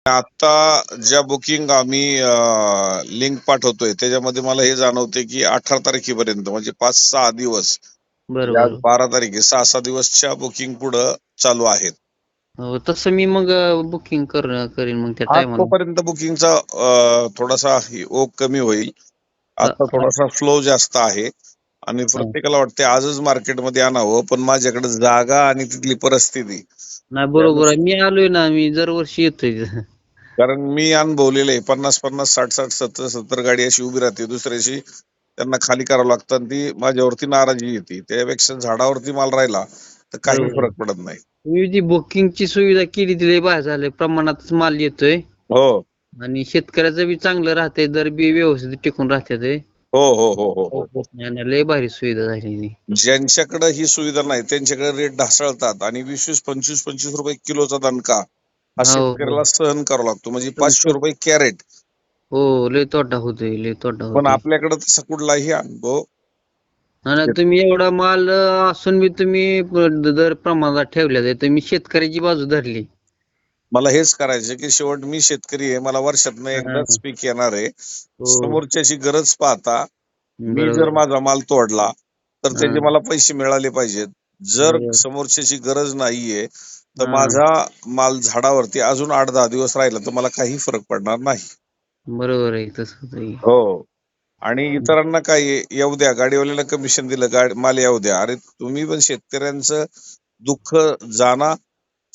आता ज्या बुकिंग आम्ही लिंक पाठवतोय त्याच्यामध्ये मला हे जाणवते की 18 तारखेपर्यंत म्हणजे 5-6 दिवस, म्हणजे आज बरोबर. 12 तारीख आहे, 6-6 दिवसच्या बुकिंग पुढं चालू आहेत. हो, तसं मी मग बुकिंग करीन मग त्या आज टायमाला. तोपर्यंत बुकिंगचा थोडासा ओघ कमी होईल. आता हा, थोडासा फ्लो जास्त आहे आणि हा. प्रत्येकाला वाटते आजच मार्केटमध्ये आणावं, पण माझ्याकडे जागा आणि तिथली परिस्थिती नाही बरोबर आहे. मी आलोय ना, मी दरवर्षी येतोय तिथं. कारण मी अनुभवलेलं आहे. 50-50, 60-60, 70-70 गाडी अशी उभी राहते. दुसऱ्याशी त्यांना खाली करावं लागतं आणि ती माझ्यावरती नाराजी येते. त्यापेक्षा झाडावरती माल राहिला तर काही बरोबर आहे. फरक पडत नाही. तुम्ही जी बुकिंगची सुविधा केली ती लय बाहेर झालंय. प्रमाणात माल येतोय हो आणि शेतकऱ्याचं बी चांगलं राहतंय. दर बी व्यवस्थित टिकून राहते ते. हो हो हो हो हो हो. लय भारी सुविधा झालेली. ज्यांच्याकडे ही सुविधा नाही त्यांच्याकडे रेट ढासळतात आणि 20-20, 25-25 रुपये किलोचा दणका हा हो, हो. शेतकऱ्याला सहन करावा लागतो. म्हणजे पण 500 रुपये कॅरेट. हो, लय तोटा होतोय, लय तोटा पण होतोय. आपल्याकडे तसा कुठलाही अनुभव आणि तुम्ही एवढा माल असून बी तुम्ही दर प्रमाणात ठेवल्या तुम्ही शेतकऱ्याची बाजू धरली. मला हेच करायचं की शेवट मी शेतकरी आहे, मला वर्षातनं एकदाच हा. पीक येणार आहे. हो, समोरच्याची गरज पाहता मी जर बरोबर. माझा माल तोडला तर हा, त्याचे मला पैसे मिळाले पाहिजेत. जर बरोबर. समोरच्याची गरज नाहीये तर हा, माझा माल झाडावरती अजून 8-10 दिवस राहिला तर मला काही फरक पडणार नाही. बरोबर आहे तसं होतंय. हो. आणि इतरांना काय आहे, येऊ द्या, गाडीवाल्याला कमिशन दिलं, माल येऊ द्या. अरे तुम्ही पण शेतकऱ्यांचं दुःख जाणा.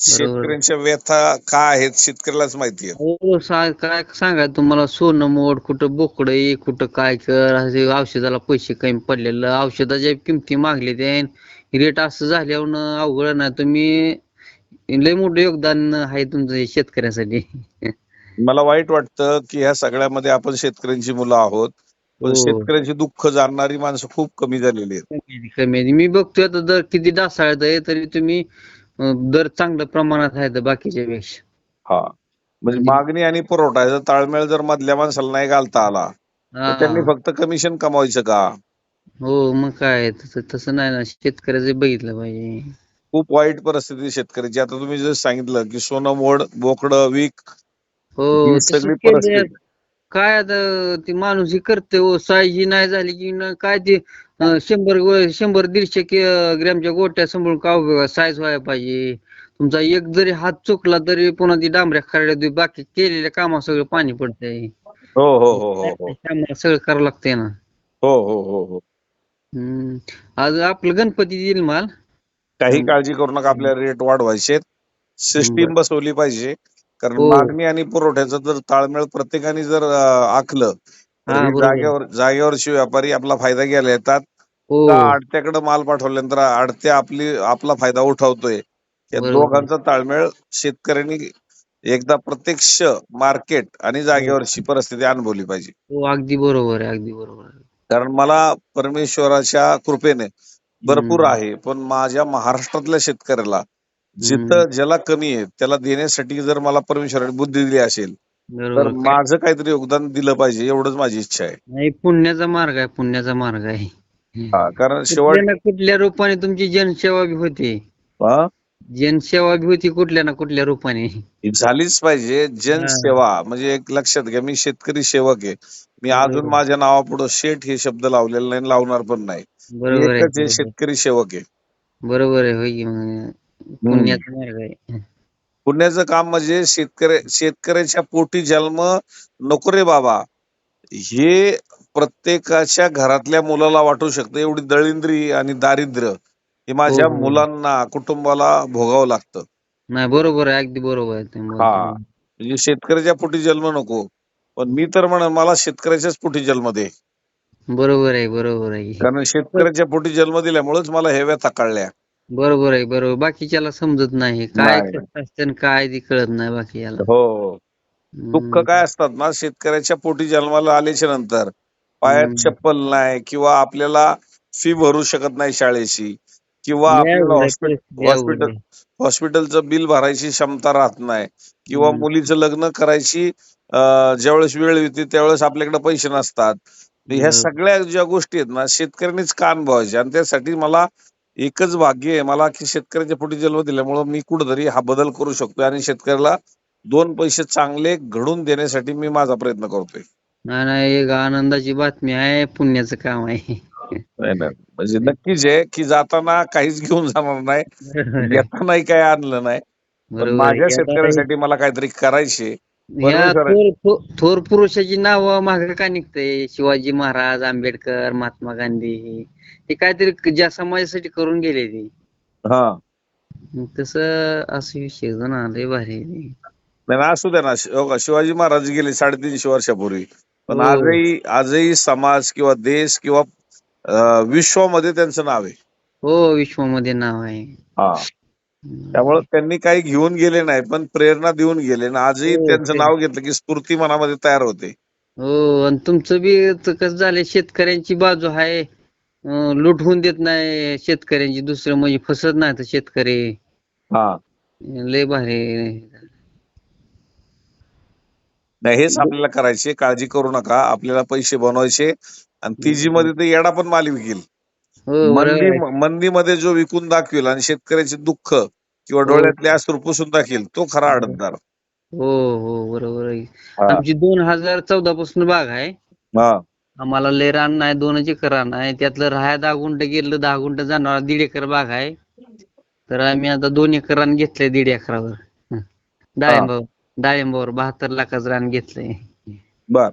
बरोबर. शेतकऱ्यांच्या व्यथा काय आहेत शेतकऱ्यालाच माहिती आहे. हो, काय सांगाय तुम्हाला सोनं मोड, कुठं बोकडं आहे, कुठं काय कर, असे औषधाला पैसे कमी पडलेलं, औषधाच्या किमती मागले ते रेट असं झाल्यावर अवघड नाही. तुम्ही लय मोठं योगदान आहे तुमचं हे शेतकऱ्यासाठी. मला वाईट वाटतं की ह्या सगळ्यामध्ये आपण शेतकऱ्यांची मुलं आहोत. पण हो. शेतकऱ्यांची दुःख जाणणारी माणसं खूप कमी झालेली आहेत. कमी आहे. मी बघतोय आता दर किती ढासळत आहे तरी तुम्ही दर चांगल्या प्रमाणात आहे बाकीच्या पेक्षा. हा. म्हणजे म्हणजे मागणी आणि पुरवठा ताळमेळ जर मधल्या माणसाला नाही घालता आला तर त्यांनी हा. फक्त कमिशन कमवायचं का? हो, मग काय तसं तसं नाही ना, शेतकऱ्याचं बघितलं पाहिजे. खूप वाईट परिस्थिती शेतकऱ्याची. आता तुम्ही जर सांगितलं की सोनं मोड, बोकडं विक, हो, ही तसंच सगळी केलंय. परिस्थिती. काय आता ती माणूस ही करते हो, साईज ही नाही झाली की काय ते 100-100-150 ग्रॅमच्या गोट्या सांभाळून का उपयोग, साईज व्हायला पाहिजे. तुमचा एक जरी हात चुकला तरी पुन्हा ती डांबऱ्या खरड्या बाकी केलेल्या कामावर सगळं पाणी पडतंय. हो हो हो हो हो आम्हाला सगळं करावं लागतंय ना. हो हो हो हो. हम्म. आज आपलं गणपती येईल माल. काही हम्म. काळजी करू नका, आपल्याला रेट वाढवायचे. सिस्टीम बरं. बसवली पाहिजे. कारण हो. मागणी आणि पुरवठ्याचा जर ताळमेळ प्रत्येकाने जर आखलं तर हा, ही बरोबर. जागेवरची व्यापारी आपला फायदा घ्यायला येतात. का हो, आडत्याकडे माल पाठवल्यानंतर आडत्या आपला फायदा उठवतोय. या बरोबर आहे. दोघांचा ताळमेळ शेतकऱ्यांनी एकदा प्रत्यक्ष मार्केट आणि हो, जागेवरची परिस्थिती अनुभवली पाहिजे. हो, अगदी बरोबर आहे, अगदी बरोबर आहे. कारण मला परमेश्वराच्या कृपेने भरपूर हम्म. आहे, पण माझ्या महाराष्ट्रातल्या शेतकऱ्याला हम्म. जिथं ज्याला कमी आहे त्याला देण्यासाठी जर मला परमेश्वराने बुद्धी दिली असेल तर बरोबर. काय माझं काहीतरी योगदान दिलं पाहिजे, एवढंच माझी इच्छा आहे. नाही, पुण्याचा मार्ग आहे, पुण्याचा मार्ग आहे. हा, कारण कुठल्या शेवट ना कुठल्या रूपाने तुमची जनसेवा बी होते. हा, जनसेवा बी होती कुठल्या ना कुठल्या रूपाने. ही झालीच पाहिजे. हा, जनसेवा म्हणजे एक लक्षात घ्या, मी शेतकरी सेवक आहे. मी अजून बरोबर. माझ्या नावापुढं शेठ हे शब्द लावलेला नाही, लावणार पण नाही. मी बरोबर आहे, एकच आहे, बरोबर. शेतकरी सेवक आहे. बरोबर आहे, होय की मग. हम्म. पुण्याचा मार्ग आहे. पुण्याचं काम म्हणजे शेतकऱ्याच्या पोटी जन्म नको रे बाबा, हे प्रत्येकाच्या घरातल्या मुलाला वाटू शकतं. एवढी दळिंद्री आणि दारिद्र्य हे हो, माझ्या हो. मुलांना, कुटुंबाला भोगावं लागतं. नाही, बरोबर आहे, अगदी बरोबर आहे तुम्ही हा, बोलताय. म्हणजे शेतकऱ्याच्या पोटी जन्म नको. पण मी तर म्हणेन मला शेतकऱ्याच्याच पोटी जन्म दे. बरोबर आहे, बरोबर आहे. कारण शेतकऱ्याच्या पोटी जन्म दिल्यामुळेच मला हे व्यथा कळल्या. बरोबर आहे, बरोबर. बाकीच्याला समजत नाही. काय नाही नाही. कष्ट असते आणि काय ते कळत नाही बाकीच्याला. हो. दुःख हम्म. काय असतात ना, शेतकऱ्याच्या पोटी जन्माला आल्याच्या नंतर पायात हम्म. चप्पल नाही किंवा आपल्याला फी भरू शकत नाही शाळेची किंवा लय आपल्याला अवघड आहे, परिस्थिती अवघड आहे. हॉस्पिटलचं बिल भरायची क्षमता राहत नाही किंवा हम्म. मुलीचं लग्न करायची ज्यावेळेस वेळ येते त्यावेळेस आपल्याकडे पैसे नसतात. ह्या बरोबर. सगळ्या ज्या गोष्टी आहेत ना, शेतकऱ्यांनीच कान भरायचे आणि त्यासाठी मला एकच भाग्य आहे मला की शेतकऱ्याच्या पोटी जन्म दिल्यामुळं मी कुठेतरी हा बदल करू शकतोय आणि शेतकऱ्याला 2 पैसे चांगले घडून देण्यासाठी मी माझा प्रयत्न करतोय. नाही नाही, एक आनंदाची बातमी आहे, पुण्याचं काम आहे. नाही नाही, म्हणजे नक्कीच आहे की जाताना काहीच घेऊन जाणार नाही, येतानाही काही आणलं नाही, पण बरोबर माझ्या आहे. शेतकऱ्यासाठी मला काहीतरी करायचे. ह्या परमेश्वर थोर पुरुषाची नावं मागे का निघतंय? शिवाजी महाराज, आंबेडकर, महात्मा गांधी, हे काहीतरी ज्या समाजासाठी करून गेले ते. हा मग तसं असं विषय होता ना, लय भारी आहे ते. नाही ना, असू द्या ना. हो का, शिवाजी महाराज गेले 350 वर्षापूर्वी, पण हो आजही समाज किंवा देश किंवा विश्वामध्ये त्यांचं नाव आहे. हो, विश्वामध्ये नाव आहे. हा, त्यामुळे हम्म. त्यांनी काही घेऊन गेले नाही, पण प्रेरणा देऊन गेले ना. आजही हो त्यांचं नाव घेतलं की स्फूर्ती मनामध्ये तयार होते. हो, आणि तुमचं बी कसं झालंय, शेतकऱ्यांची बाजू आहे. लूट होऊन देत नाही शेतकऱ्यांची, दुसरं म्हणजे फसत नाही तर शेतकरी. हा, लय भारी आहे. नाही, हेच आपल्याला करायचे. काळजी करू नका. आपल्याला पैसे बनवायचे आणि तिजी मध्ये तर येडा पण माल विकेल. हो बरोबर आहे. मंदीमध्ये जो विकून दाखवेल आणि शेतकऱ्याचे दुःख किंवा हो डोळ्यातले अश्रू पुसून दाखवेल, तो खरा आडतदार. हो हो, बरोबर आहे. हा आमची 2014 पासून बाग आहे. हा आम्हाला लय रान नाही, 2च एकर रान आहे. त्यातलं राहाय 10 गुंठ गेलं, 10 गुंठ जाणार, 1.5 एकर बाग आहे. तर आम्ही आता 2 एकर रान घेतलंय 1.5 एकरावर. हं. हा डाळिंबावर 72 लाखाचं रान घेतलंय. बर.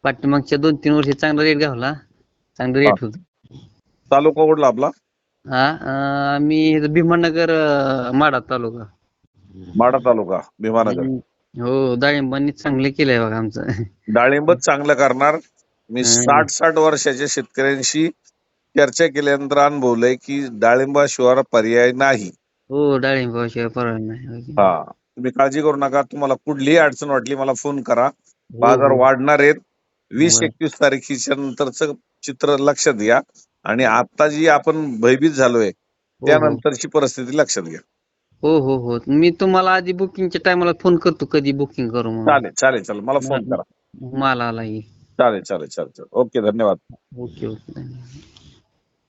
पाठीमागच्या 2-3 वर्षी चांगला रेट घावला, चांगला हा, रेट होत. तालुका कुठला आपला? हा, आम्ही इथं भीमानगर, माढा तालुका. माढा तालुका, भीमानगर. हम्म. हो, डाळिंबांनी चांगलं केलंय बघा आमचं. डाळिंबच चांगलं करणार. मी हं. 60 वर्षाच्या शेतकऱ्यांशी चर्चा केल्यानंतर अनुभवलंय की डाळिंबाशिवाय पर्याय नाही. हो, डाळिंबाशिवाय पर्याय नाही. हा, तुम्ही काळजी करू नका. तुम्हाला कुठलीही अडचण वाटली मला फोन करा. हो बाजार हो. वाढणार आहेत. बर 20-21 तारखेच्या नंतरचं चित्र लक्षात घ्या आणि आता जी आपण भयभीत झालोय हो हो त्यानंतरची परिस्थिती लक्षात घ्या. हो हो हो, मी तुम्हाला आधी बुकिंगच्या टायमाला फोन करतो, कधी बुकिंग करू म्हणून. चालेल चालेल चालेल, मला फोन करा. माल आला की. चालेल चालेल चालेल चालेल, ओके, धन्यवाद. Okay okay.